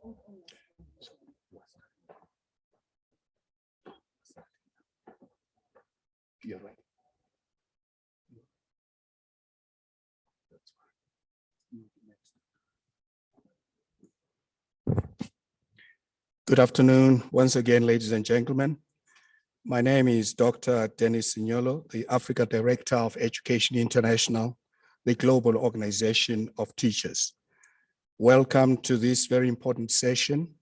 You're right. Good afternoon, once again, ladies and gentlemen. My name is Dr. Dennis Signolo, the Africa Director of Education International, the global organization of teachers. Welcome to this very important session.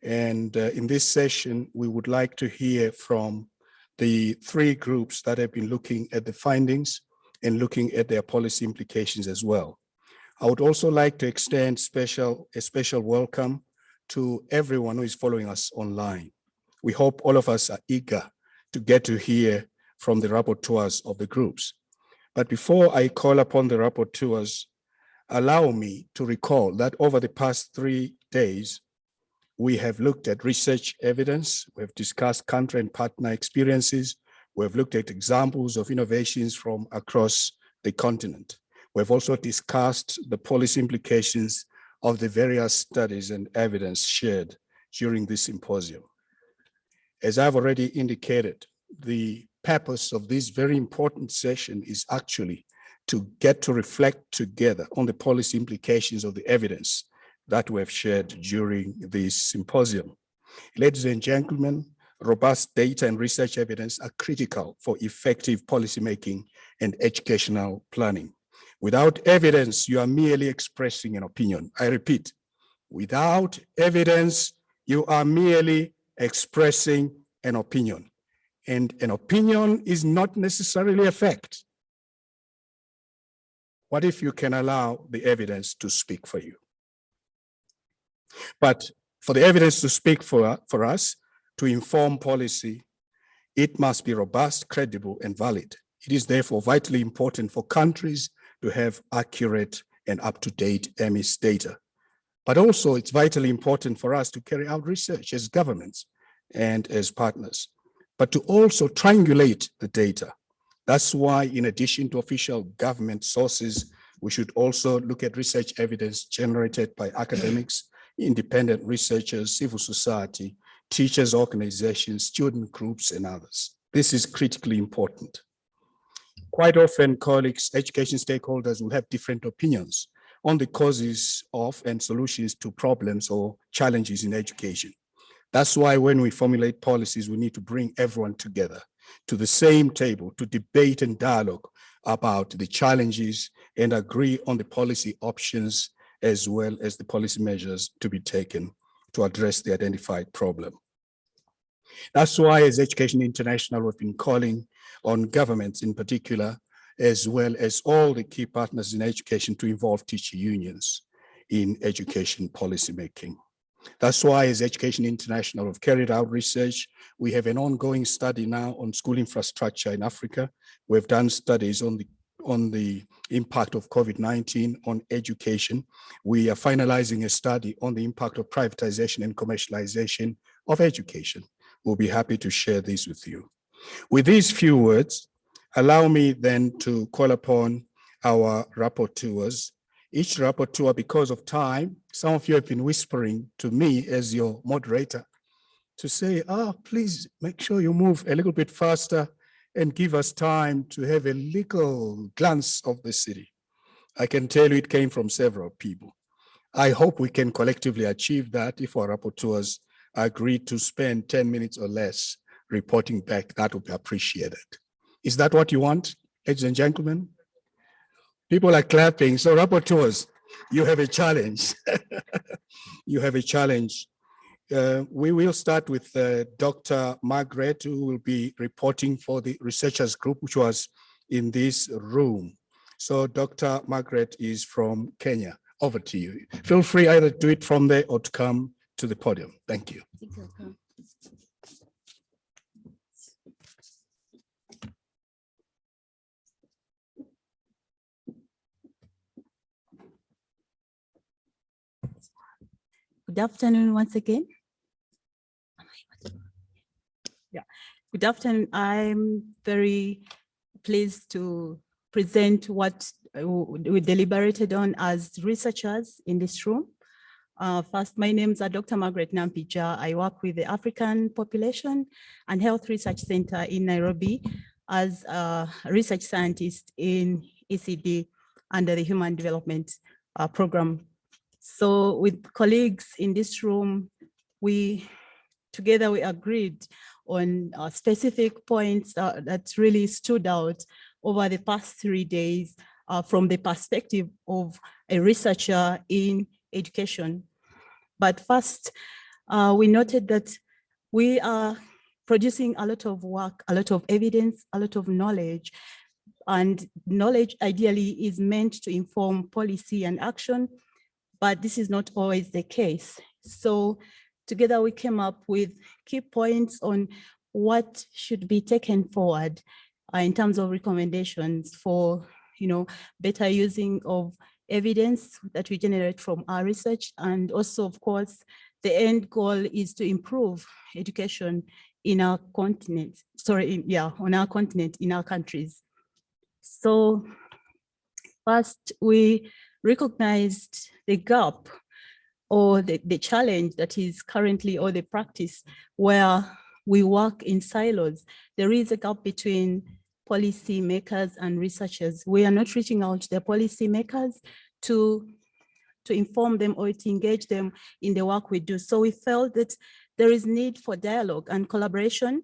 And in this session, we would like to hear from the three groups that have been looking at the findings and looking at their policy implications as well. I would also like to extend a special welcome to everyone who is following us online. We hope all of us are eager to get to hear from the rapporteurs of the groups. But before I call upon the rapporteurs, allow me to recall that over the past 3 days, we have looked at research evidence, we have discussed country and partner experiences, we have looked at examples of innovations from across the continent. We've also discussed the policy implications of the various studies and evidence shared during this symposium. As I've already indicated, the purpose of this very important session is actually to get to reflect together on the policy implications of the evidence that we have shared during this symposium. Ladies and gentlemen, robust data and research evidence are critical for effective policymaking and educational planning. Without evidence, you are merely expressing an opinion. I repeat, without evidence, you are merely expressing an opinion. And an opinion is not necessarily a fact. What if you can allow the evidence to speak for you? But for the evidence to speak for us, to inform policy, it must be robust, credible, and valid. It is therefore vitally important for countries to have accurate and up-to-date EMIS data. But also it's vitally important for us to carry out research as governments and as partners, but to also triangulate the data. That's why, in addition to official government sources, we should also look at research evidence generated by academics, independent researchers, civil society, teachers' organizations, student groups, and others. This is critically important. Quite often, colleagues, education stakeholders will have different opinions on the causes of and solutions to problems or challenges in education. That's why when we formulate policies, we need to bring everyone together to the same table to debate and dialogue about the challenges and agree on the policy options as well as the policy measures to be taken to address the identified problem. That's why as Education International, we've been calling on governments in particular, as well as all the key partners in education to involve teacher unions in education policymaking. That's why as Education International, we've carried out research. We have an ongoing study now on school infrastructure in Africa. We've done studies on the impact of COVID-19 on education. We are finalizing a study on the impact of privatization and commercialization of education. We'll be happy to share this with you. With these few words, allow me then to call upon our rapporteurs. Each rapporteur, because of time, some of you have been whispering to me as your moderator to say, please make sure you move a little bit faster and give us time to have a little glance of the city. I can tell you it came from several people. I hope we can collectively achieve that if our rapporteurs agree to spend 10 minutes or less reporting back. That would be appreciated. Is that what you want, ladies and gentlemen? People are clapping. So rapporteurs, you have a challenge. You have a challenge. We will start with Dr. Margaret, who will be reporting for the researchers group, which was in this room. So Dr. Margaret is from Kenya. Over to you. Feel free either to do it from there or to come to the podium. Thank you. Good afternoon once again. Yeah, good afternoon. I'm very pleased to present what we deliberated on as researchers in this room. First, my name is Dr. Margaret Nampija. I work with the African Population and Health Research Center in Nairobi as a research scientist in ECD under the Human Development Program. So with colleagues in this room, together we agreed on specific points that really stood out over the past 3 days from the perspective of a researcher in education. But first, we noted that we are producing a lot of work, a lot of evidence, a lot of knowledge, and knowledge ideally is meant to inform policy and action, but this is not always the case. So together we came up with key points on what should be taken forward in terms of recommendations for, better using of evidence that we generate from our research. And also, of course, the end goal is to improve education in our continent, on our continent, in our countries. So first, we recognized the gap or the challenge that is currently, or the practice where we work in silos. There is a gap between policy makers and researchers. We are not reaching out to the policy makers to inform them or to engage them in the work we do. So we felt that there is need for dialogue and collaboration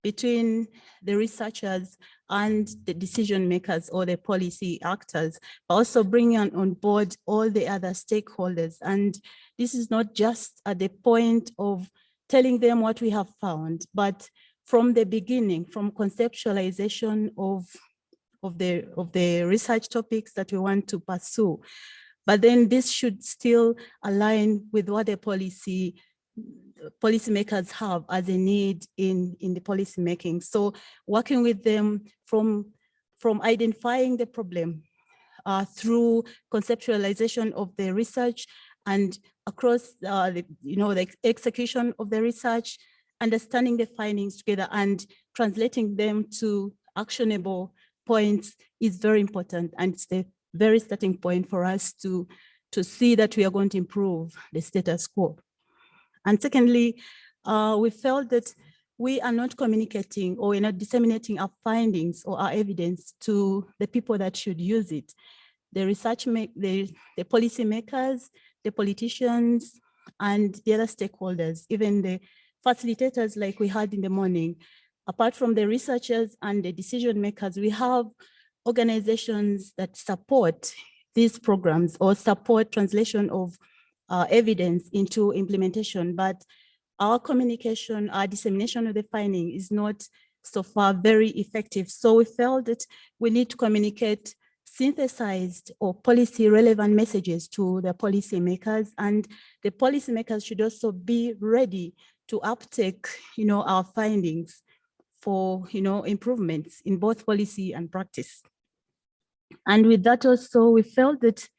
between the researchers and the decision makers or the policy actors, but also bringing on board all the other stakeholders. And this is not just at the point of telling them what we have found, but from the beginning, from conceptualization of the research topics that we want to pursue. But then this should still align with what the policymakers have as a need in the policy making. So working with them from identifying the problem through conceptualization of the research and across the execution of the research, understanding the findings together and translating them to actionable points is very important. And it's the very starting point for us to see that we are going to improve the status quo. And secondly, we felt that we are not communicating or we're not disseminating our findings or our evidence to the people that should use it. The the policy makers, the politicians, and the other stakeholders, even the facilitators like we had in the morning. Apart from the researchers and the decision makers, we have organizations that support these programs or support translation of evidence into implementation, but our communication, our dissemination of the finding is not so far very effective. So we felt that we need to communicate synthesized or policy relevant messages to the policymakers, and the policymakers should also be ready to uptake, our findings for, improvements in both policy and practice. And with that also, we felt that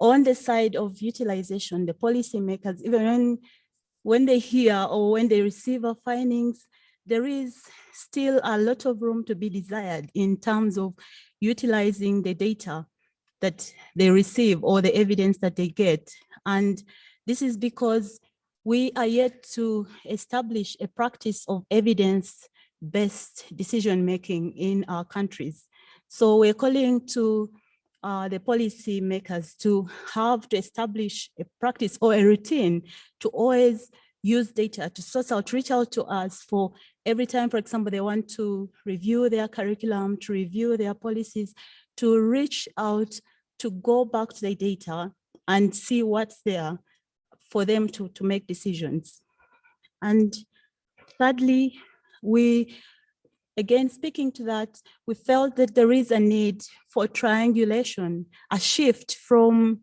on the side of utilization, the policymakers, even when they hear or when they receive our findings, there is still a lot of room to be desired in terms of utilizing the data that they receive or the evidence that they get. And this is because we are yet to establish a practice of evidence-based decision-making in our countries. So we're calling to the policy makers to have to establish a practice or a routine to always use data to source out, reach out to us for every time, for example, they want to review their curriculum, to review their policies, to reach out, to go back to the data and see what's there for them to make decisions. And thirdly, again, speaking to that, we felt that there is a need for triangulation, a shift from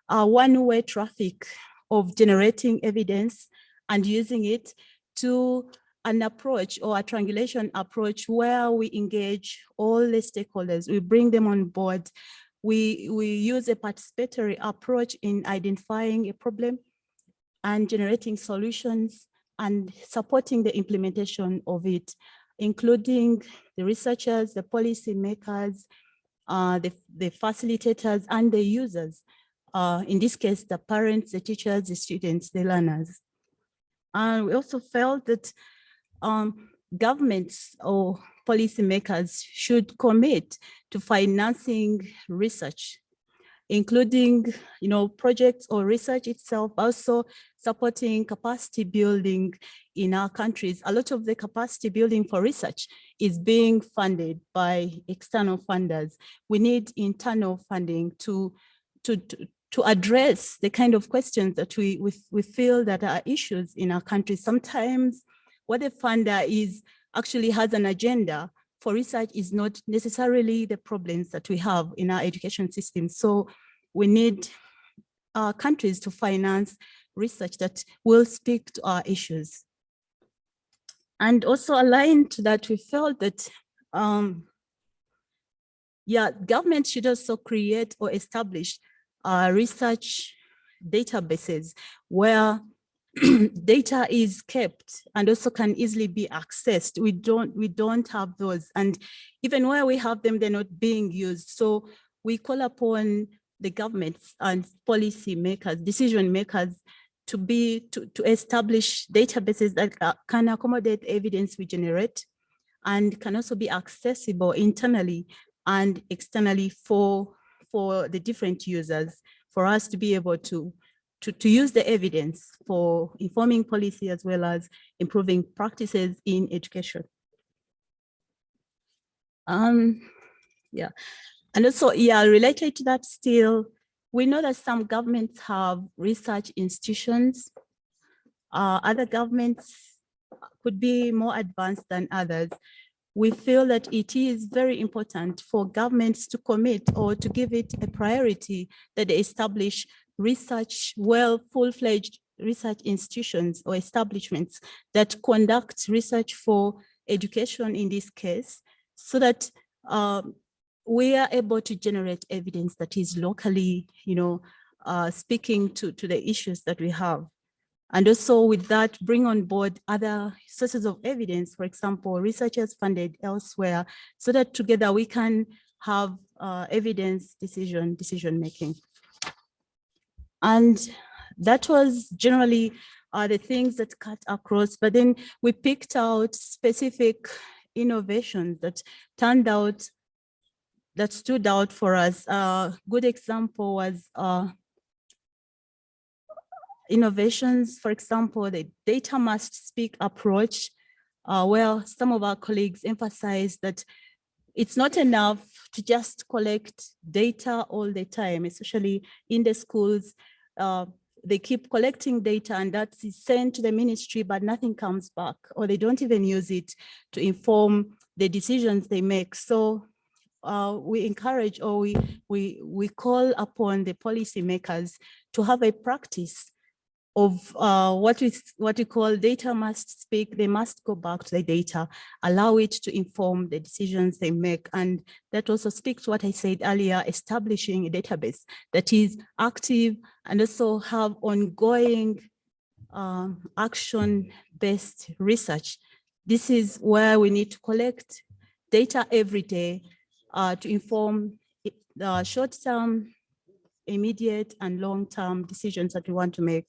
one-way traffic of generating evidence and using it to an approach or a triangulation approach where we engage all the stakeholders, we bring them on board, we use a participatory approach in identifying a problem and generating solutions and supporting the implementation of it, including the researchers, the policy makers, the facilitators, and the users in this case, the parents, the teachers, the students, the learners. And we also felt that governments or policymakers should commit to financing research, including, projects or research itself, also supporting capacity building in our countries. A lot of the capacity building for research is being funded by external funders. We need internal funding to address the kind of questions that we feel that are issues in our country. Sometimes what the funder actually has an agenda for research is not necessarily the problems that we have in our education system. So we need our countries to finance research that will speak to our issues. And also aligned to that, we felt that government should also create or establish research databases where data is kept and also can easily be accessed. We don't have those, and even where we have them, they're not being used. So we call upon the governments and policy makers, decision makers, to establish databases that can accommodate evidence we generate and can also be accessible internally and externally for the different users, for us to be able to use the evidence for informing policy as well as improving practices in education. And also, related to that still, we know that some governments have research institutions. Other governments could be more advanced than others. We feel that it is very important for governments to commit or to give it a priority that they establish research, full-fledged research institutions or establishments that conduct research for education in this case, so that we are able to generate evidence that is locally, speaking to the issues that we have. And also with that, bring on board other sources of evidence, for example, researchers funded elsewhere, so that together we can have evidence decision-making. And that was generally the things that cut across, but then we picked out specific innovations that stood out for us. A good example was innovations, for example, the data must speak approach, where some of our colleagues emphasized that it's not enough to just collect data all the time, especially in the schools. They keep collecting data and that is sent to the ministry, but nothing comes back, or they don't even use it to inform the decisions they make. So we encourage, or we call upon the policymakers to have a practice of what we call data must speak. They must go back to the data, allow it to inform the decisions they make. And that also speaks to what I said earlier, establishing a database that is active and also have ongoing action-based research. This is where we need to collect data every day to inform the short-term, immediate, and long-term decisions that we want to make.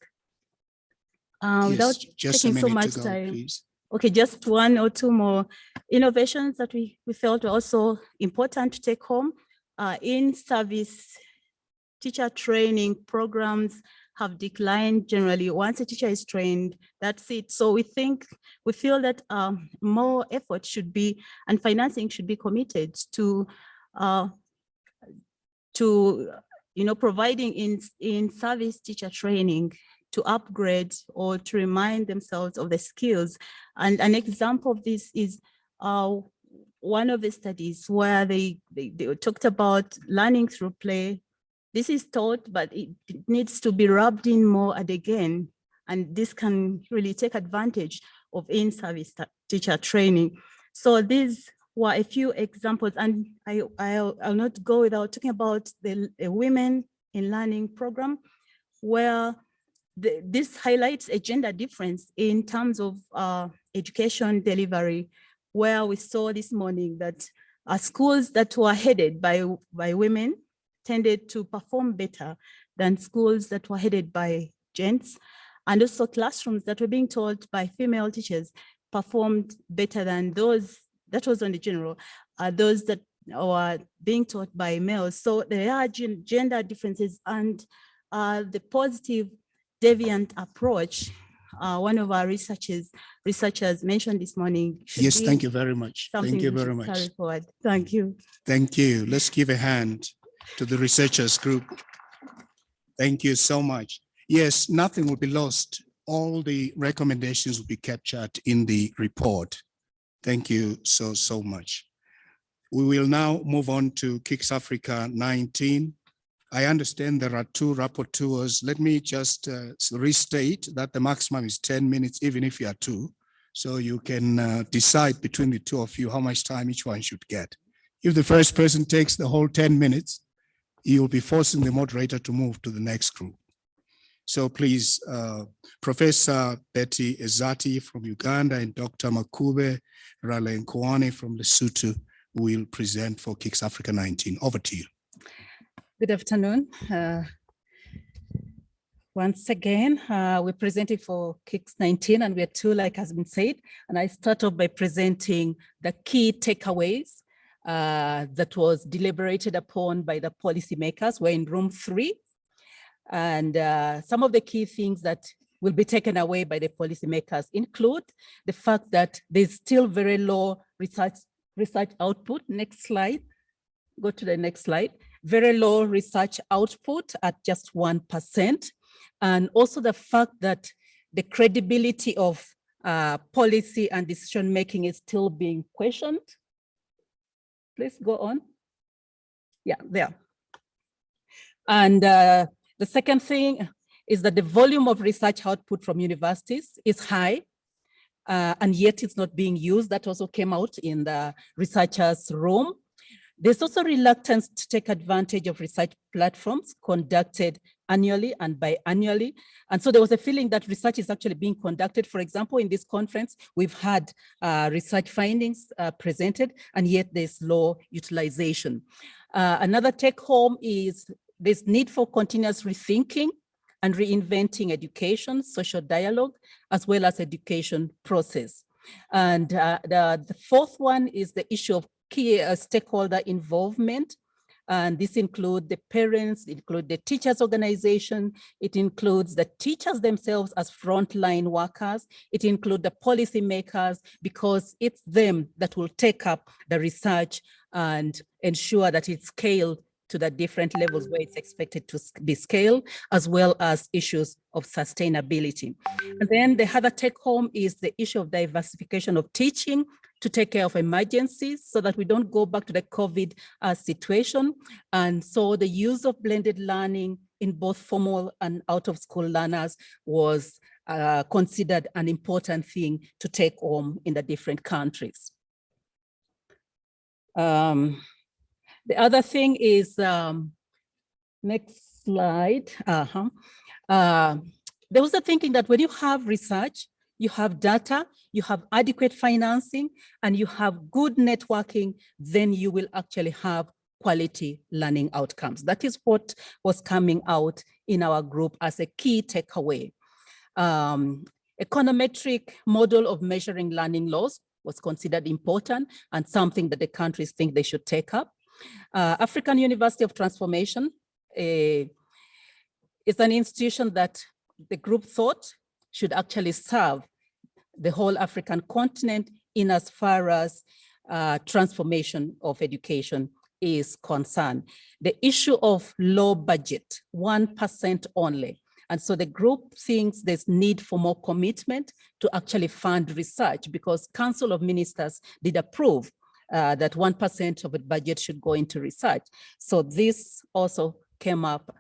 Without taking so much time, please. Okay, just one or two more innovations that we felt were also important to take home. In-service teacher training programs have declined generally. Once a teacher is trained, that's it. So we feel that more effort should be, and financing should be committed to providing in-service teacher training to upgrade or to remind themselves of the skills. And an example of this is one of the studies where they talked about learning through play. This is taught, but it needs to be rubbed in more and again. And this can really take advantage of in-service teacher training. So these were a few examples, and I'll not go without talking about the Women in Learning program, where this highlights a gender difference in terms of education delivery, where we saw this morning that schools that were headed by women tended to perform better than schools that were headed by gents, and also classrooms that were being taught by female teachers performed better than those, that was on the general, those that were being taught by males. So there are gender differences, and the positive deviant approach, one of our researchers mentioned this morning. Yes, thank you very much. Thank you very much. Carry forward. Thank you. Thank you. Let's give a hand to the researchers group. Thank you so much. Yes, nothing will be lost. All the recommendations will be captured in the report. Thank you so much. We will now move on to KICS Africa 19. I understand there are two rapporteurs. Let me just restate that the maximum is 10 minutes, even if you are two. So you can decide between the two of you how much time each one should get. If the first person takes the whole 10 minutes, you'll be forcing the moderator to move to the next group. So please, Professor Betty Ezati from Uganda and Dr. Makube Ralenkoane from Lesotho will present for KICS Africa 19. Over to you. Good afternoon. Once again, we're presenting for KICS 19, and we're two, like has been said. And I start off by presenting the key takeaways that was deliberated upon by the policymakers. We're in room 3. And some of the key things that will be taken away by the policymakers include the fact that there's still very low research output. Next slide. Go to the next slide. Very low research output at just 1%. And also the fact that the credibility of policy and decision-making is still being questioned. Please go on. Yeah, there. And the second thing is that the volume of research output from universities is high, and yet it's not being used. That also came out in the researchers' room. There's also reluctance to take advantage of research platforms conducted annually and biannually. And so there was a feeling that research is actually being conducted. For example, in this conference, we've had research findings presented, and yet there's low utilization. Another take home is there's need for continuous rethinking and reinventing education, social dialogue, as well as education process. And the fourth one is the issue of key stakeholder involvement. And this includes the parents, it includes the teachers organization, it includes the teachers themselves as frontline workers, it includes the policymakers, because it's them that will take up the research and ensure that it's scaled to the different levels where it's expected to be scaled, as well as issues of sustainability. And then the other take home is the issue of diversification of teaching to take care of emergencies so that we don't go back to the COVID situation. And so the use of blended learning in both formal and out of school learners was considered an important thing to take home in the different countries. The other thing is, next slide. There was a thinking that when you have research, you have data, you have adequate financing, and you have good networking, then you will actually have quality learning outcomes. That is what was coming out in our group as a key takeaway. Econometric model of measuring learning loss was considered important and something that the countries think they should take up. African University of Transformation is an institution that the group thought should actually serve the whole African continent in as far as transformation of education is concerned. The issue of low budget, 1% only. And so the group thinks there's need for more commitment to actually fund research, because Council of Ministers did approve that 1% of the budget should go into research. So this also came up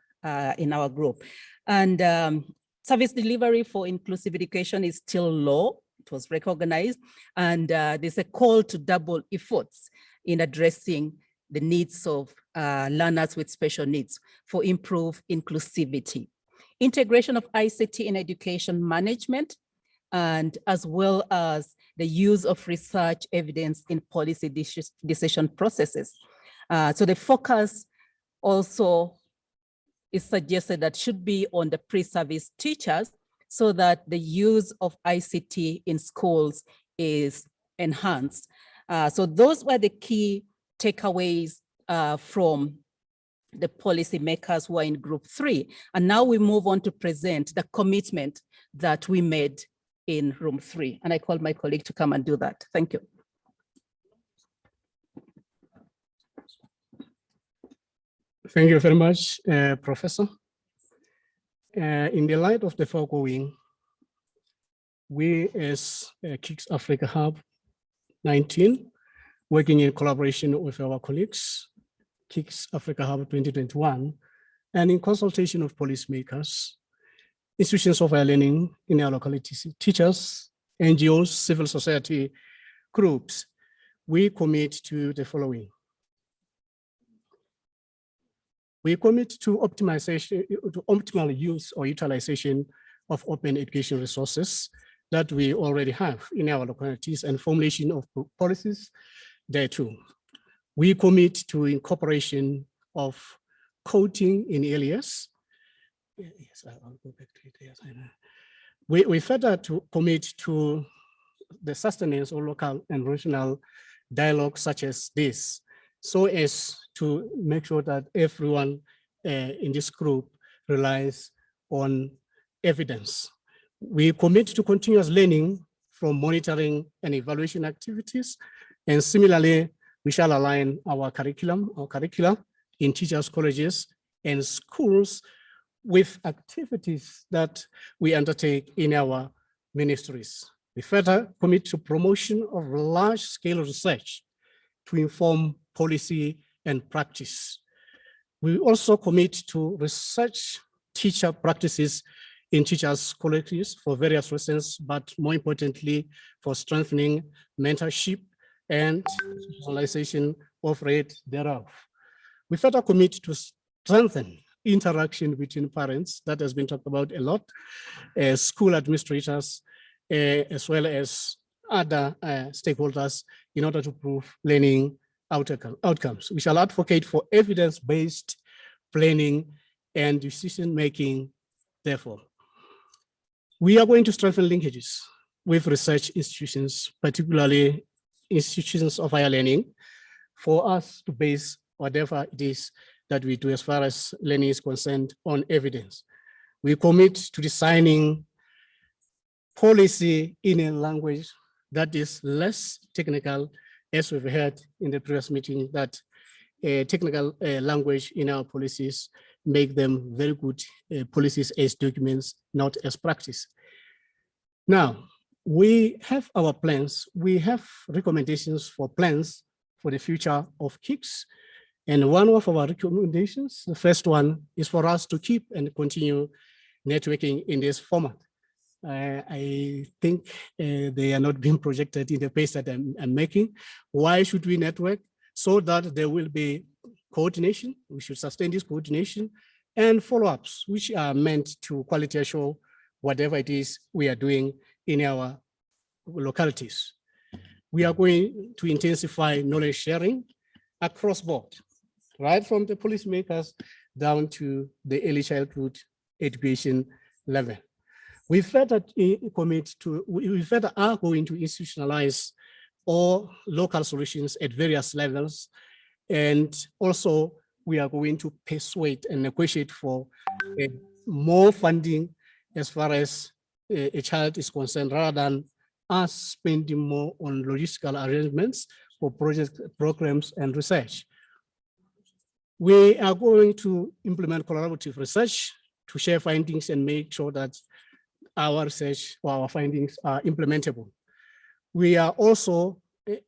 in our group. And service delivery for inclusive education is still low. It was recognized. And there's a call to double efforts in addressing the needs of learners with special needs for improved inclusivity. Integration of ICT in education management, and as well as the use of research evidence in policy decision processes. So the focus also it's suggested that should be on the pre-service teachers so that the use of ICT in schools is enhanced. So those were the key takeaways from the policymakers who are in group 3. And now we move on to present the commitment that we made in room 3. And I call my colleague to come and do that. Thank you. Thank you very much, Professor. In the light of the foregoing, we as KICS Africa Hub 19, working in collaboration with our colleagues, KICS Africa Hub 2021, and in consultation of policymakers, institutions of higher learning in our localities, teachers, NGOs, civil society groups, we commit to the following. We commit to optimization, to optimal use or utilization of open education resources that we already have in our localities and formulation of policies there too. We commit to incorporation of coding in areas. Yes, I'll go back to it. Yes, I know. We further commit to the sustenance of local and regional dialogue such as this, so as to make sure that everyone in this group relies on evidence. We commit to continuous learning from monitoring and evaluation activities. And similarly, we shall align our curricula in teachers' colleges and schools with activities that we undertake in our ministries. We further commit to promotion of large-scale research to inform policy and practice. We also commit to research teacher practices in teachers' colleges for various reasons, but more importantly, for strengthening mentorship and socialization of rate thereof. We further commit to strengthen interaction between parents, that has been talked about a lot, school administrators, as well as other stakeholders in order to improve learning outcomes. We shall advocate for evidence-based planning and decision-making, therefore. We are going to strengthen linkages with research institutions, particularly institutions of higher learning, for us to base whatever it is that we do as far as learning is concerned on evidence. We commit to designing policy in a language that is less technical, as we've heard in the previous meeting, that technical language in our policies make them very good policies as documents, not as practice. Now, we have our plans. We have recommendations for plans for the future of KICS. And one of our recommendations, the first one, is for us to keep and continue networking in this format. I think they are not being projected in the pace that I'm making. Why should we network? So that there will be coordination. We should sustain this coordination and follow-ups, which are meant to quality assure whatever it is we are doing in our localities. We are going to intensify knowledge sharing across board, right from the policymakers down to the early childhood education level. We further commit to, we further are going to institutionalize all local solutions at various levels. And also we are going to persuade and negotiate for more funding as far as a child is concerned, rather than us spending more on logistical arrangements for projects, programs, and research. We are going to implement collaborative research to share findings and make sure that our research or our findings are implementable. We are also,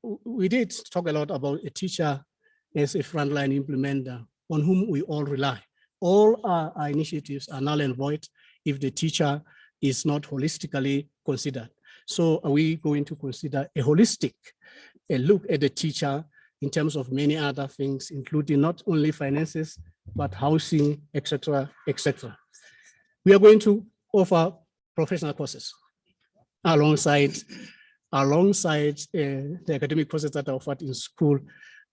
we did talk a lot about a teacher as a frontline implementer on whom we all rely. All our initiatives are null and void if the teacher is not holistically considered. So are we going to consider a holistic look at the teacher in terms of many other things, including not only finances, but housing, etc., etc. We are going to offer professional courses alongside the academic courses that are offered in school.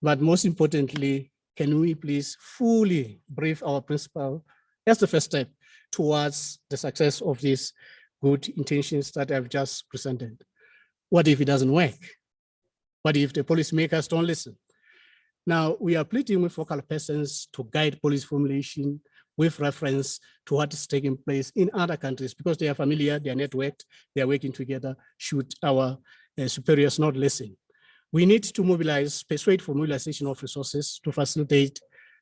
But most importantly, can we please fully brief our principal as the first step towards the success of these good intentions that I've just presented. What if it doesn't work? What if the policymakers don't listen? Now, we are pleading with focal persons to guide policy formulation with reference to what is taking place in other countries, because they are familiar, they are networked, they are working together, should our superiors not listen. We need to mobilize, persuade for mobilization of resources to facilitate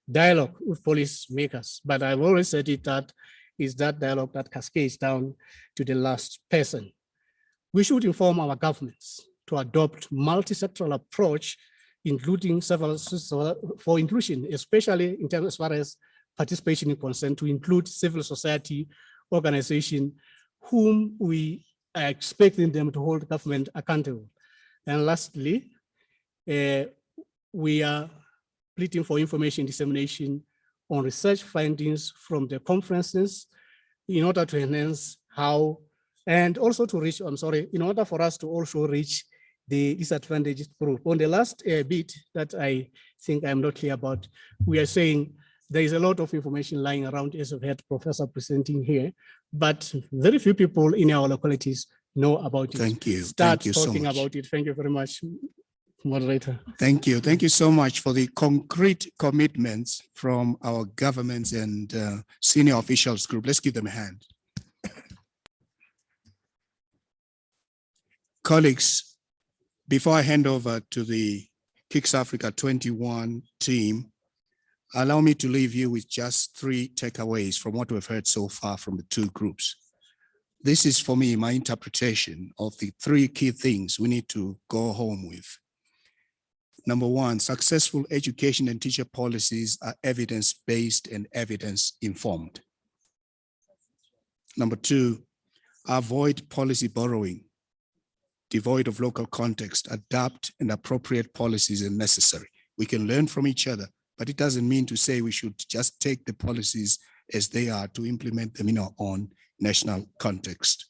dialogue with policymakers. But I've always said it, that is that dialogue that cascades down to the last person. We should inform our governments to adopt multi-sectoral approach, including several for inclusion, especially in terms as far as participation in consent, to include civil society organization whom we are expecting them to hold government accountable. And lastly, we are pleading for information dissemination on research findings from the conferences in order to enhance how, and also to reach, in order for us to also reach the disadvantaged group. On the last bit that I think I'm not clear about, we are saying there is a lot of information lying around, as I've had Professor presenting here, but very few people in our localities know about it. Thank you. Start Thank you talking so much. about it. Thank you very much, moderator. Thank you. Thank you so much for the concrete commitments from our governments and senior officials group. Let's give them a hand. Colleagues, before I hand over to the Kicks Africa 21 team, allow me to leave you with just 3 takeaways from what we've heard so far from the 2 groups. This is, for me, my interpretation of the 3 key things we need to go home with. Number 1, successful education and teacher policies are evidence-based and evidence-informed. Number 2, avoid policy borrowing, devoid of local context. Adapt and appropriate policies are necessary. We can learn from each other, but it doesn't mean to say we should just take the policies as they are to implement them in our own national context.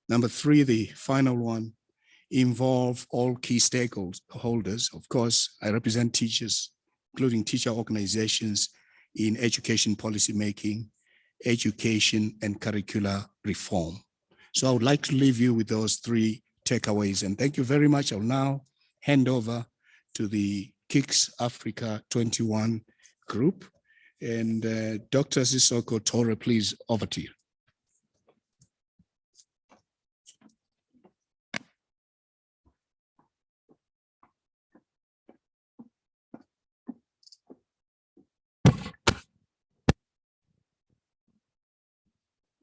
Number 3, the final one, involve all key stakeholders. Of course, I represent teachers, including teacher organizations in education policy making, education and curricular reform. So I would like to leave you with those 3 takeaways, and thank you very much. I'll now hand over to the Kicks Africa 21 group, and Dr. Sissoko Tore, please, over to you.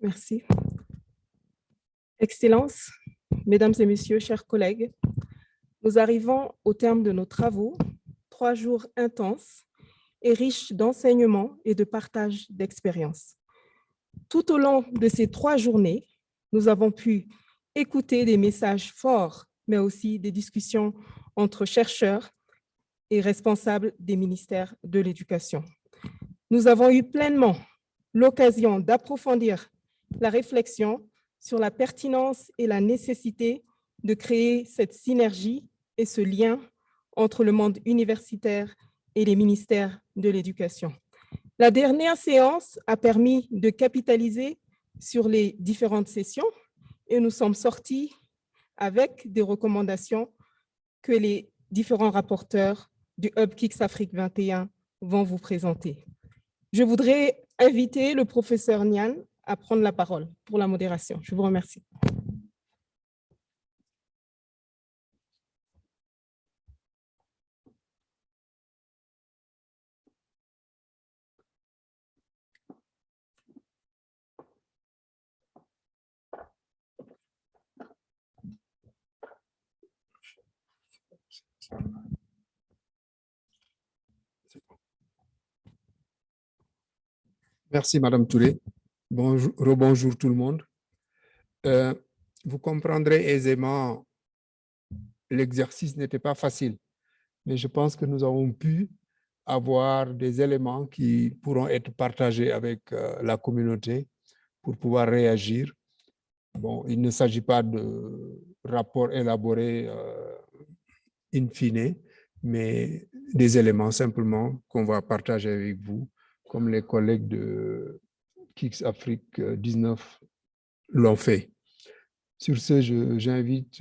Merci. Excellences, Mesdames et Messieurs, chers collègues, nous arrivons au terme de nos travaux, 3 jours intenses et riches d'enseignements et de partage d'expériences. Tout au long de ces 3 journées, nous avons pu écouter des messages forts, mais aussi des discussions entre chercheurs et responsables des ministères de l'Éducation. Nous avons eu pleinement l'occasion d'approfondir la réflexion sur la pertinence et la nécessité de créer cette synergie et ce lien entre le monde universitaire et les ministères de l'Éducation. La dernière séance a permis de capitaliser sur les différentes sessions et nous sommes sortis avec des recommandations que les différents rapporteurs du Hub Kicks Afrique 21 vont vous présenter. Je voudrais inviter le professeur Nian à prendre la parole pour la modération. Je vous remercie. Merci, Madame Touré. Bonjour, rebonjour tout le monde. Vous comprendrez aisément, l'exercice n'était pas facile, mais je pense que nous avons pu avoir des éléments qui pourront être partagés avec la communauté pour pouvoir réagir. Bon, il ne s'agit pas de rapports élaborés in fine, mais des éléments simplement qu'on va partager avec vous, comme les collègues de KIX Afrique 19 l'ont fait. Sur ce, j'invite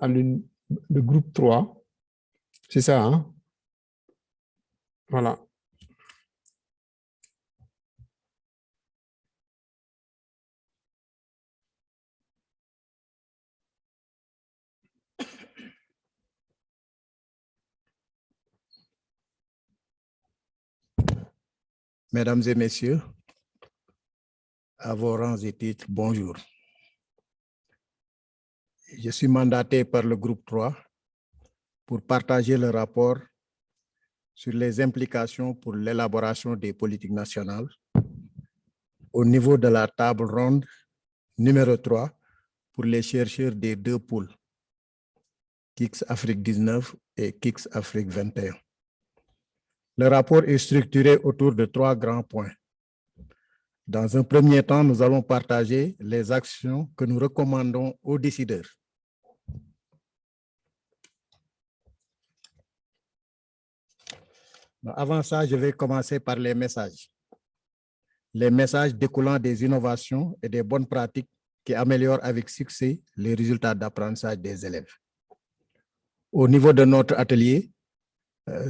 le groupe 3. C'est ça, hein? Voilà. Mesdames et messieurs, à vos rangs et titres, bonjour. Je suis mandaté par le groupe 3 pour partager le rapport sur les implications pour l'élaboration des politiques nationales au niveau de la table ronde numéro 3 pour les chercheurs des deux pôles, KIX Afrique 19 et KIX Afrique 21. Le rapport est structuré autour de 3 grands points. Dans un premier temps, nous allons partager les actions que nous recommandons aux décideurs. Avant ça, je vais commencer par les messages. Les messages découlant des innovations et des bonnes pratiques qui améliorent avec succès les résultats d'apprentissage des élèves. Au niveau de notre atelier,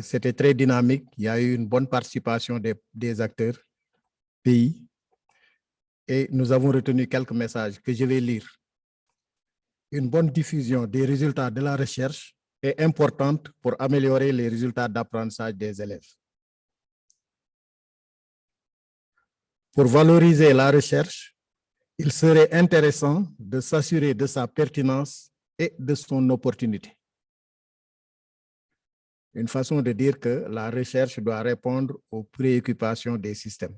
c'était très dynamique. Il y a eu une bonne participation des acteurs, pays, et nous avons retenu quelques messages que je vais lire. Une bonne diffusion des résultats de la recherche est importante pour améliorer les résultats d'apprentissage des élèves. Pour valoriser la recherche, il serait intéressant de s'assurer de sa pertinence et de son opportunité. Une façon de dire que la recherche doit répondre aux préoccupations des systèmes.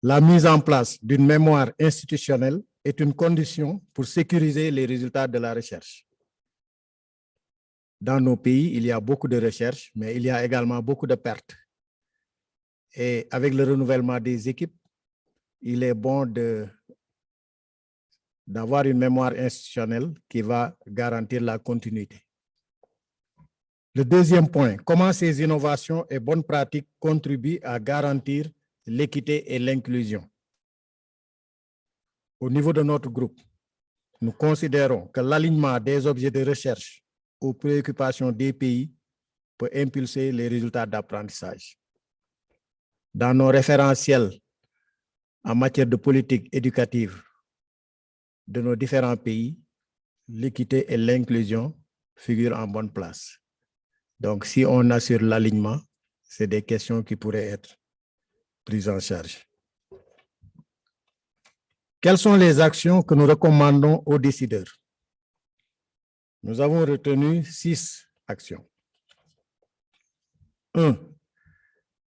La mise en place d'une mémoire institutionnelle est une condition pour sécuriser les résultats de la recherche. Dans nos pays, il y a beaucoup de recherche, mais il y a également beaucoup de pertes. Et avec le renouvellement des équipes, il est bon d'avoir une mémoire institutionnelle qui va garantir la continuité. Le deuxième point, comment ces innovations et bonnes pratiques contribuent à garantir l'équité et l'inclusion. Au niveau de notre groupe, nous considérons que l'alignement des objets de recherche aux préoccupations des pays peut impulser les résultats d'apprentissage. Dans nos référentiels en matière de politique éducative de nos différents pays, l'équité et l'inclusion figurent en bonne place. Donc, si on assure l'alignement, c'est des questions qui pourraient être prises en charge. Quelles sont les actions que nous recommandons aux décideurs? Nous avons retenu 6 actions. 1.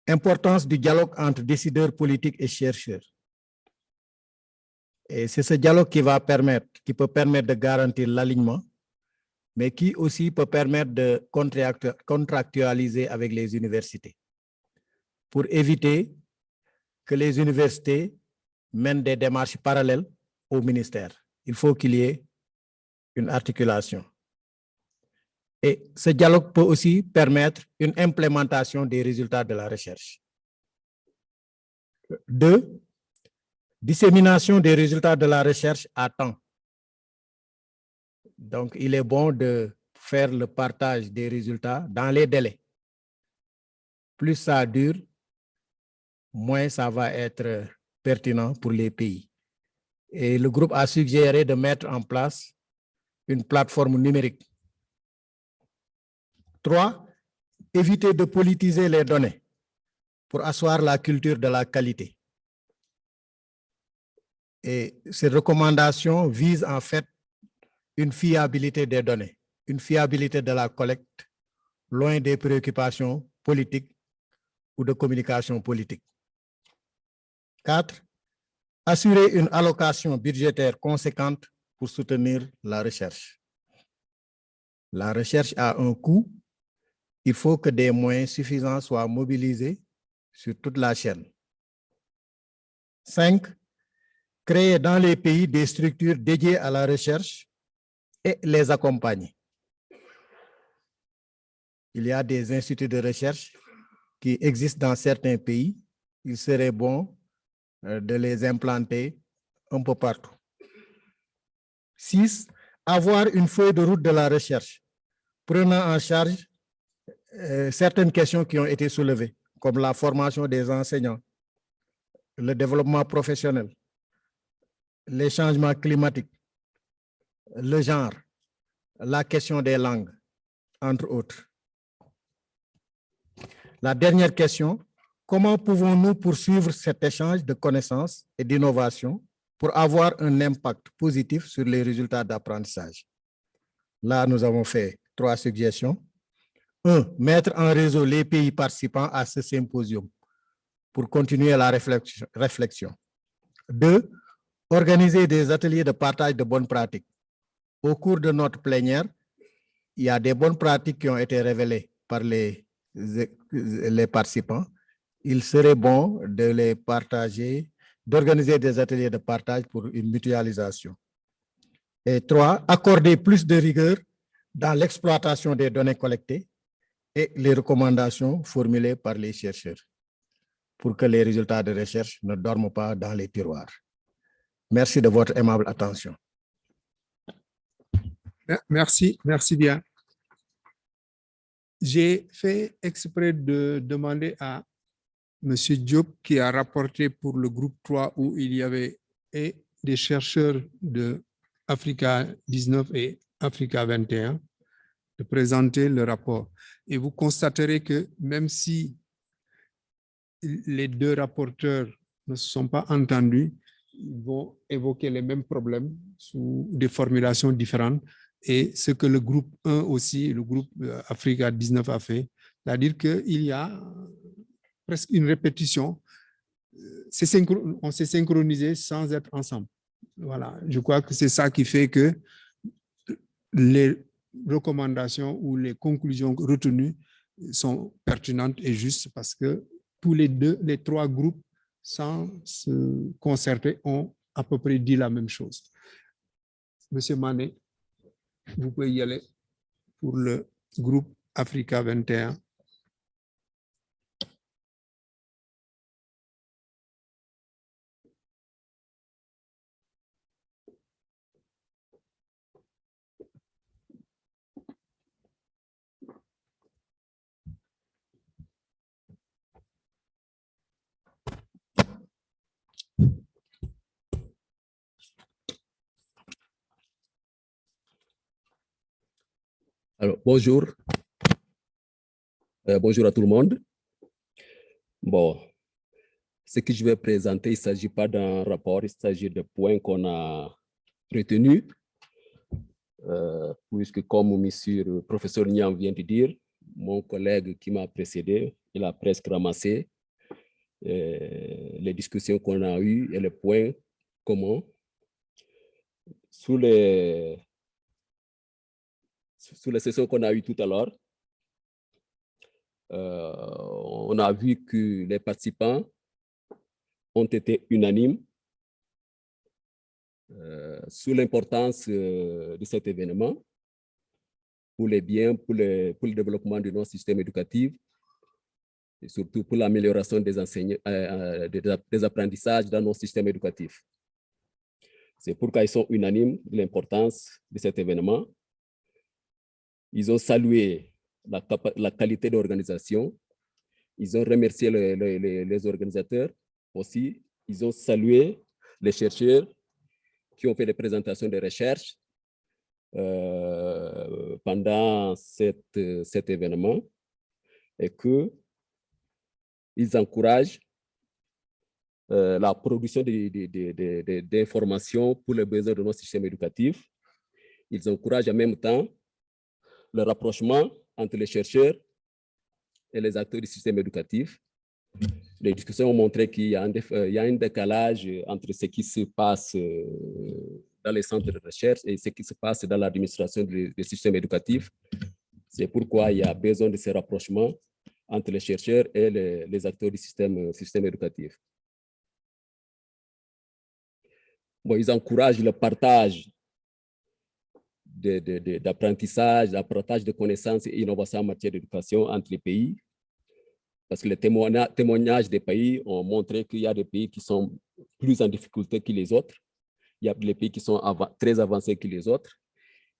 Importance du dialogue entre décideurs politiques et chercheurs. Et c'est ce dialogue qui peut permettre de garantir l'alignement, mais qui aussi peut permettre de contractualiser avec les universités pour éviter que les universités mènent des démarches parallèles au ministère. Il faut qu'il y ait une articulation. Et ce dialogue peut aussi permettre une implémentation des résultats de la recherche. 2. Dissémination des résultats de la recherche à temps. Donc, il est bon de faire le partage des résultats dans les délais. Plus ça dure, moins ça va être pertinent pour les pays. Et le groupe a suggéré de mettre en place une plateforme numérique. 3. Éviter de politiser les données pour asseoir la culture de la qualité. Et ces recommandations visent en fait une fiabilité des données, une fiabilité de la collecte, loin des préoccupations politiques ou de communication politique. 4. Assurer une allocation budgétaire conséquente pour soutenir la recherche. La recherche a un coût. Il faut que des moyens suffisants soient mobilisés sur toute la chaîne. 5. Créer dans les pays des structures dédiées à la recherche et les accompagner. Il y a des instituts de recherche qui existent dans certains pays, il serait bon de les implanter un peu partout. 6. Avoir une feuille de route de la recherche, prenant en charge certaines questions qui ont été soulevées, comme la formation des enseignants, le développement professionnel, les changements climatiques, le genre, la question des langues, entre autres. La dernière question, comment pouvons-nous poursuivre cet échange de connaissances et d'innovation pour avoir un impact positif sur les résultats d'apprentissage? Là, nous avons fait 3 suggestions. 1. Mettre en réseau les pays participants à ce symposium pour continuer la réflexion. 2. Organiser des ateliers de partage de bonnes pratiques. Au cours de notre plénière, il y a des bonnes pratiques qui ont été révélées par les participants. Il serait bon de les partager, d'organiser des ateliers de partage pour une mutualisation. Et 3, accorder plus de rigueur dans l'exploitation des données collectées et les recommandations formulées par les chercheurs pour que les résultats de recherche ne dorment pas dans les tiroirs. Merci de votre aimable attention. Merci, merci bien. J'ai fait exprès de demander à M. Diop, qui a rapporté pour le groupe 3 où il y avait des chercheurs de Africa 19 et Africa 21, de présenter le rapport. Et vous constaterez que même si les 2 rapporteurs ne se sont pas entendus, ils vont évoquer les mêmes problèmes sous des formulations différentes. Et ce que le groupe 1 aussi, le groupe Africa 19 a fait, c'est-à-dire qu'il y a presque une répétition. On s'est synchronisé sans être ensemble. Voilà, je crois que c'est ça qui fait que les recommandations ou les conclusions retenues sont pertinentes et justes parce que tous les 3 groupes, sans se concerter, ont à peu près dit la même chose. Monsieur Mané, vous pouvez y aller pour le groupe Africa 21. Alors, bonjour. Bonjour à tout le monde. Bon, ce que je vais présenter, il ne s'agit pas d'un rapport, il s'agit de points qu'on a retenus. Puisque comme monsieur le professeur Niang vient de dire, mon collègue qui m'a précédé, il a presque ramassé les discussions qu'on a eues et les points communs. Sous les sessions qu'on a eues tout à l'heure, on a vu que les participants ont été unanimes sur l'importance de cet événement pour les biens, pour le développement de nos systèmes éducatifs et surtout pour l'amélioration des apprentissages dans nos systèmes éducatifs. C'est pourquoi ils sont unanimes de l'importance de cet événement. Ils ont salué la qualité d'organisation. Ils ont remercié les organisateurs aussi. Ils ont salué les chercheurs qui ont fait des présentations de recherche pendant cet événement et qu'ils encouragent la production d'informations pour les besoins de nos systèmes éducatifs. Ils encouragent en même temps le rapprochement entre les chercheurs et les acteurs du système éducatif. Les discussions ont montré qu'il y a un décalage entre ce qui se passe dans les centres de recherche et ce qui se passe dans l'administration des systèmes éducatifs. C'est pourquoi il y a besoin de ce rapprochement entre les chercheurs et les acteurs du système éducatif. Bon, ils encouragent le partage d'apprentissage, de connaissances et innovations en matière d'éducation entre les pays. parce que les témoignages des pays ont montré qu'il y a des pays qui sont plus en difficulté que les autres. Il y a des pays qui sont très avancés que les autres.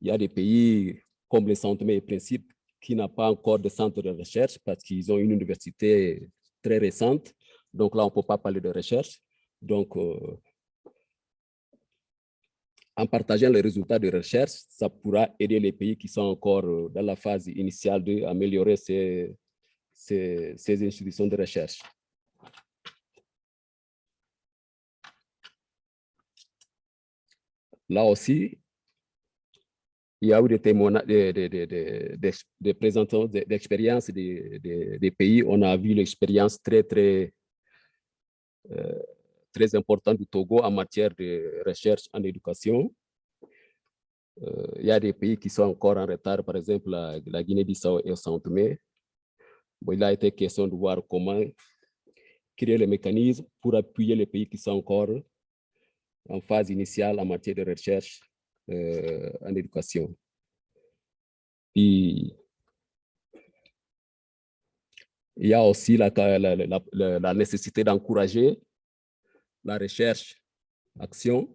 Il y a des pays comme les Saint-Thomé et Principe qui n'ont pas encore de centre de recherche parce qu'ils ont une université très récente. Donc là, on ne peut pas parler de recherche. Donc, en partageant les résultats de recherche, ça pourra aider les pays qui sont encore dans la phase initiale d'améliorer ces institutions de recherche. Là aussi, il y a eu des témoignages, des présentations d'expériences des pays. On a vu l'expérience très importante du Togo en matière de recherche en éducation. Il y a des pays qui sont encore en retard, par exemple la Guinée-Bissau et Saint-Thomé. Bon, il a été question de voir comment créer les mécanismes pour appuyer les pays qui sont encore en phase initiale en matière de recherche en éducation. Puis, il y a aussi la nécessité d'encourager la recherche, action,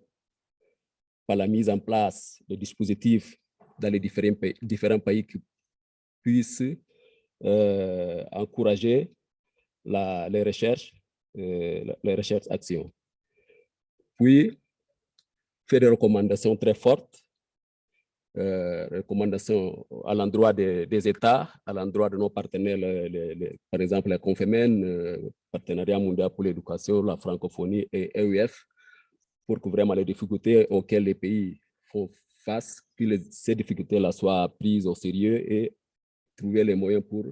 par la mise en place de dispositifs dans les différents pays qui puissent encourager les recherches actions. Puis, faire des recommandations très fortes, recommandations à l'endroit des États, à l'endroit de nos partenaires, par exemple la Confémen, Partenariat mondial pour l'éducation, la francophonie et EUF, pour que vraiment les difficultés auxquelles les pays font face, que ces difficultés-là soient prises au sérieux et trouver les moyens pour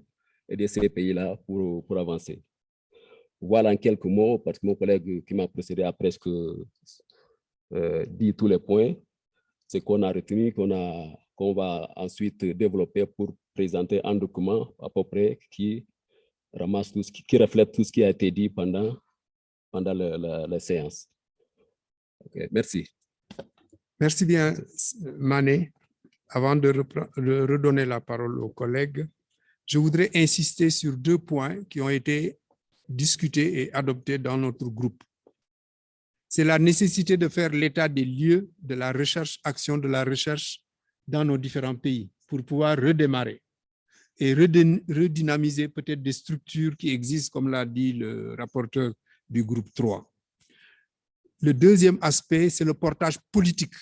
aider ces pays-là pour avancer. Voilà en quelques mots, parce que mon collègue qui m'a précédé a presque dit tous les points, c'est qu'on a retenu, qu'on va ensuite développer pour présenter un document à peu près qui ramasse tout qui reflète tout ce qui a été dit pendant la séance. Okay, merci. Merci bien, Mané. Avant de redonner la parole aux collègues, je voudrais insister sur 2 points qui ont été discutés et adoptés dans notre groupe. C'est la nécessité de faire l'état des lieux de la recherche, action de la recherche dans nos différents pays pour pouvoir redémarrer et redynamiser peut-être des structures qui existent, comme l'a dit le rapporteur du groupe 3. Le deuxième aspect, c'est le portage politique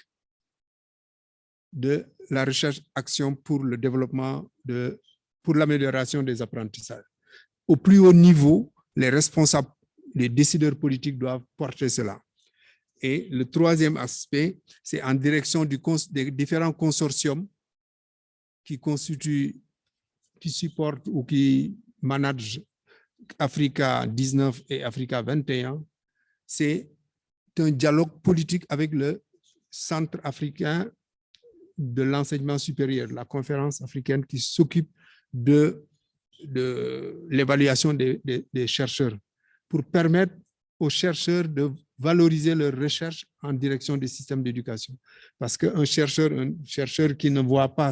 de la recherche-action pour le développement, pour l'amélioration des apprentissages. Au plus haut niveau, les responsables, les décideurs politiques doivent porter cela. Et le troisième aspect, c'est en direction des différents consortiums qui supportent ou qui managent Africa 19 et Africa 21. C'est un dialogue politique avec le Centre africain de l'enseignement supérieur, la conférence africaine qui s'occupe de l'évaluation des chercheurs, pour permettre aux chercheurs de valoriser leurs recherches en direction des systèmes d'éducation. Parce qu'un chercheur qui ne voit pas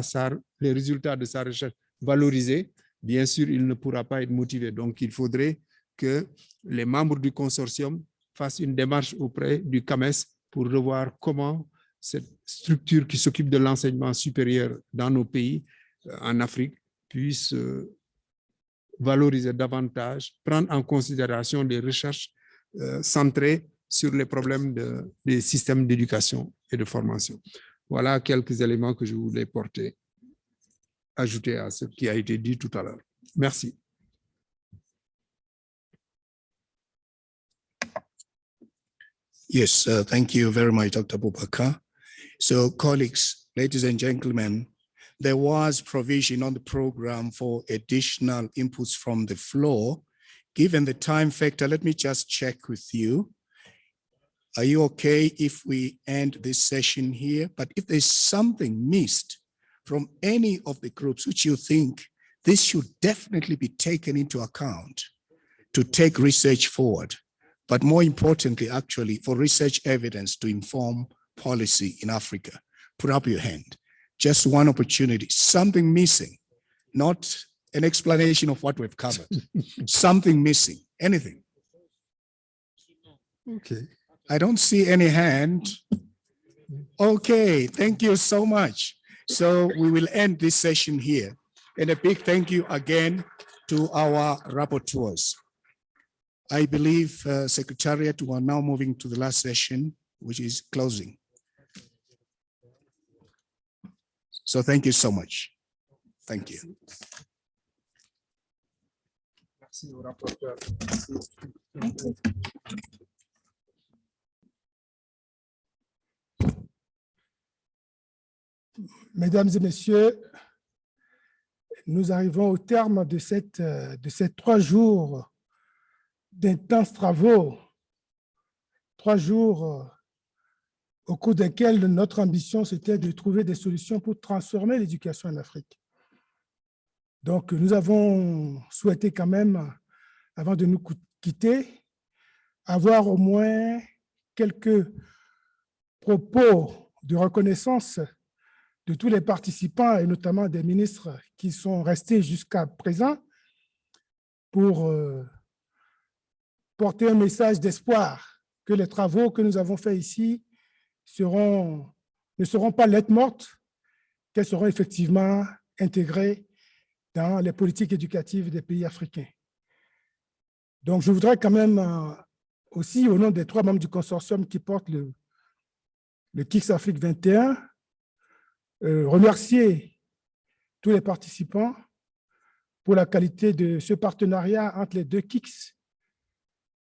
les résultats de sa recherche valorisés, bien sûr, il ne pourra pas être motivé. Donc, il faudrait que les membres du consortium fassent une démarche auprès du CAMES pour revoir comment cette structure qui s'occupe de l'enseignement supérieur dans nos pays, en Afrique, puisse valoriser davantage, prendre en considération des recherches centrées sur les problèmes des systèmes d'éducation et de formation. Voilà quelques éléments que je voulais ajouter à ce qui a été dit tout à l'heure. Merci. Yes, thank you very much, Dr. Boubacar. So, colleagues, ladies and gentlemen, there was provision on the program for additional inputs from the floor. Given the time factor, let me just check with you. Are you okay if we end this session here? But if there's something missed from any of the groups which you think this should definitely be taken into account to take research forward, but more importantly, actually, for research evidence to inform policy in Africa, put up your hand. Just one opportunity, something missing, not an explanation of what we've covered. Something missing, anything. Okay. I don't see any hand. Okay, thank you so much. So we will end this session here. And a big thank you again to our rapporteurs. I believe, Secretariat, we are now moving to the last session, which is closing. So thank you so much. Thank you. Mesdames et messieurs, nous arrivons au terme de ces 3 jours d'intenses travaux, 3 jours au cours desquels notre ambition, c'était de trouver des solutions pour transformer l'éducation en Afrique. Donc, nous avons souhaité quand même, avant de nous quitter, avoir au moins quelques propos de reconnaissance de tous les participants et notamment des ministres qui sont restés jusqu'à présent pour porter un message d'espoir que les travaux que nous avons faits ici ne seront pas lettres mortes, qu'elles seront effectivement intégrées dans les politiques éducatives des pays africains. Donc, je voudrais quand même aussi, au nom des 3 membres du consortium qui portent le KICS Afrique 21, remercier tous les participants pour la qualité de ce partenariat entre les 2 KICS.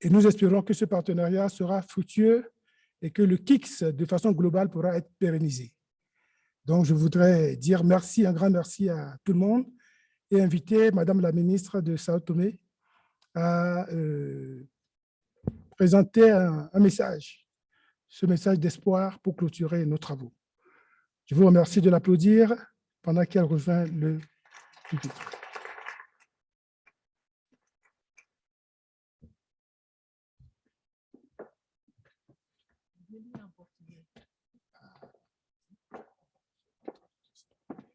Et nous espérons que ce partenariat sera fructueux et que le KICS, de façon globale, pourra être pérennisé. Donc, je voudrais dire merci, un grand merci à tout le monde et inviter Madame la ministre de Sao Tomé à présenter un message, ce message d'espoir pour clôturer nos travaux. Je vous remercie de l'applaudir pendant qu'elle rejoint le public.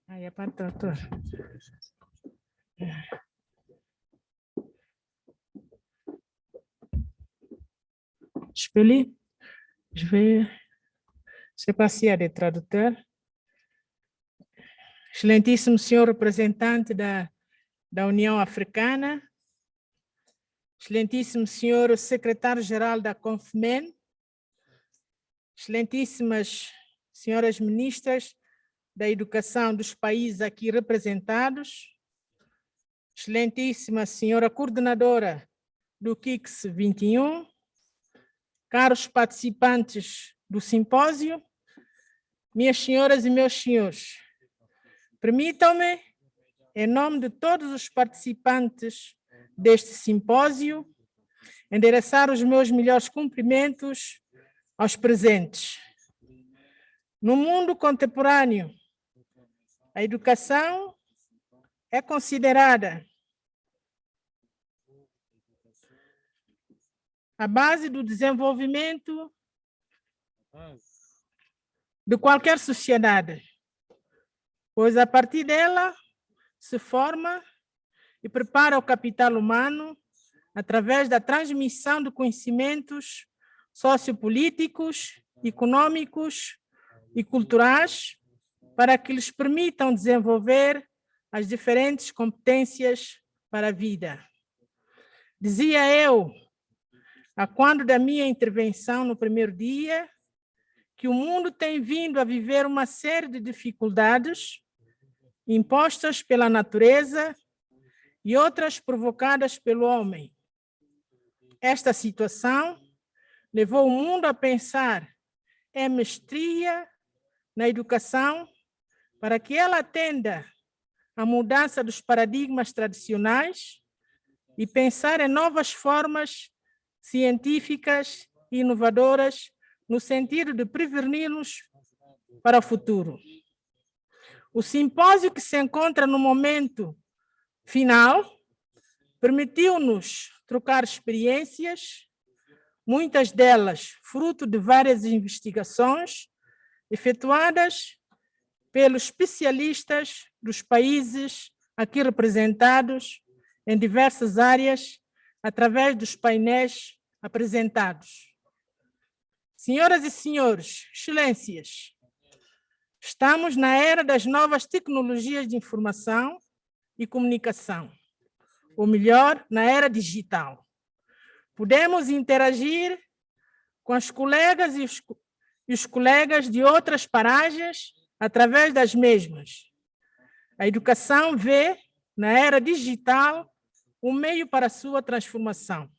Ah, il n'y a pas de traducteur. Je peux lire? Je vais... Je ne sais pas s'il y a des traducteurs. Excelentíssimo senhor representante da União Africana, excelentíssimo senhor secretário-geral da CONFMEN, excelentíssimas senhoras ministras da Educação dos países aqui representados, excelentíssima senhora coordenadora do KICS 21, caros participantes do simpósio, minhas senhoras e meus senhores, permitam-me, em nome de todos os participantes deste simpósio, endereçar os meus melhores cumprimentos aos presentes. No mundo contemporâneo, a educação é considerada a base do desenvolvimento de qualquer sociedade, pois a partir dela se forma e prepara o capital humano através da transmissão de conhecimentos sociopolíticos, econômicos e culturais para que lhes permitam desenvolver as diferentes competências para a vida. Dizia eu, a quando da minha intervenção no primeiro dia, que o mundo tem vindo a viver uma série de dificuldades impostas pela natureza e outras provocadas pelo homem. Esta situação levou o mundo a pensar em mestria na educação para que ela atenda à mudança dos paradigmas tradicionais e pensar em novas formas científicas e inovadoras no sentido de prevenir-nos para o futuro. O simpósio que se encontra no momento final permitiu-nos trocar experiências, muitas delas fruto de várias investigações efetuadas pelos especialistas dos países aqui representados em diversas áreas, através dos painéis apresentados. Senhoras e senhores, excelências, estamos na era das novas tecnologias de informação e comunicação, ou melhor, na era digital. Podemos interagir com as colegas e os colegas de outras paragens através das mesmas. A educação vê, na era digital, um meio para a sua transformação.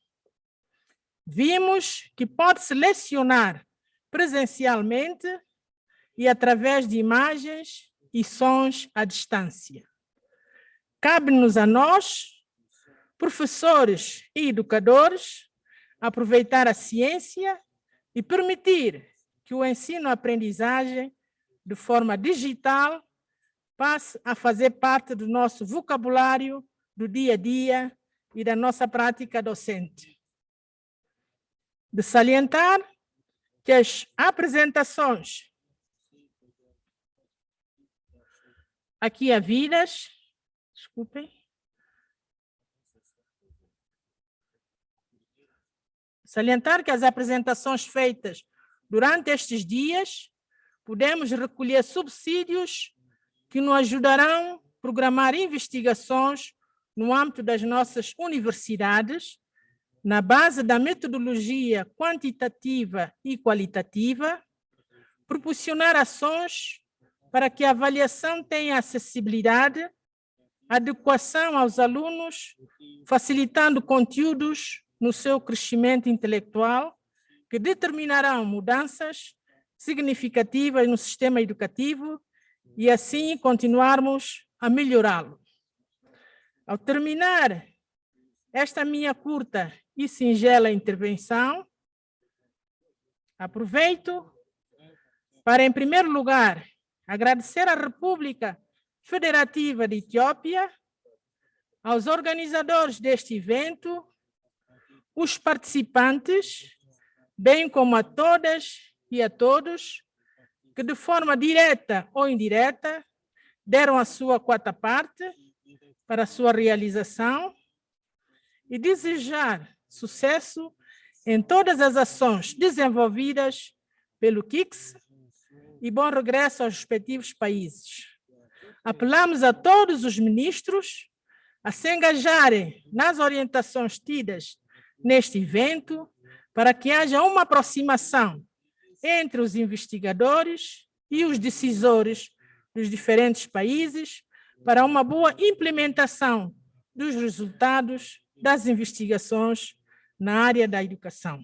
Vimos que pode-se lecionar presencialmente e através de imagens e sons à distância. Cabe-nos a nós, professores e educadores, aproveitar a ciência e permitir que o ensino-aprendizagem, de forma digital, passe a fazer parte do nosso vocabulário do dia a dia e da nossa prática docente. De salientar que as apresentações aqui havidas, desculpem, salientar que as apresentações feitas durante estes dias, podemos recolher subsídios que nos ajudarão a programar investigações no âmbito das nossas universidades, na base da metodologia quantitativa e qualitativa, proporcionar ações para que a avaliação tenha acessibilidade, adequação aos alunos, facilitando conteúdos no seu crescimento intelectual, que determinarão mudanças significativas no sistema educativo e assim continuarmos a melhorá-lo. Ao terminar esta minha curta e singela intervenção, aproveito para, em primeiro lugar, agradecer à República Federativa de Etiópia, aos organizadores deste evento, os participantes, bem como a todas e a todos, que de forma direta ou indireta deram a sua quarta parte para a sua realização, e desejar sucesso em todas as ações desenvolvidas pelo KICS e bom regresso aos respectivos países. Apelamos a todos os ministros a se engajarem nas orientações tidas neste evento para que haja uma aproximação entre os investigadores e os decisores dos diferentes países para uma boa implementação dos resultados das investigações na área da educação.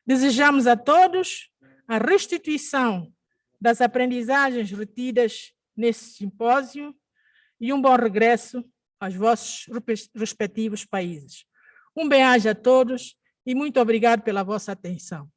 Desejamos a todos a restituição das aprendizagens retidas nesse simpósio e um bom regresso aos vossos respectivos países. Um bem-aja a todos e muito obrigado pela vossa atenção.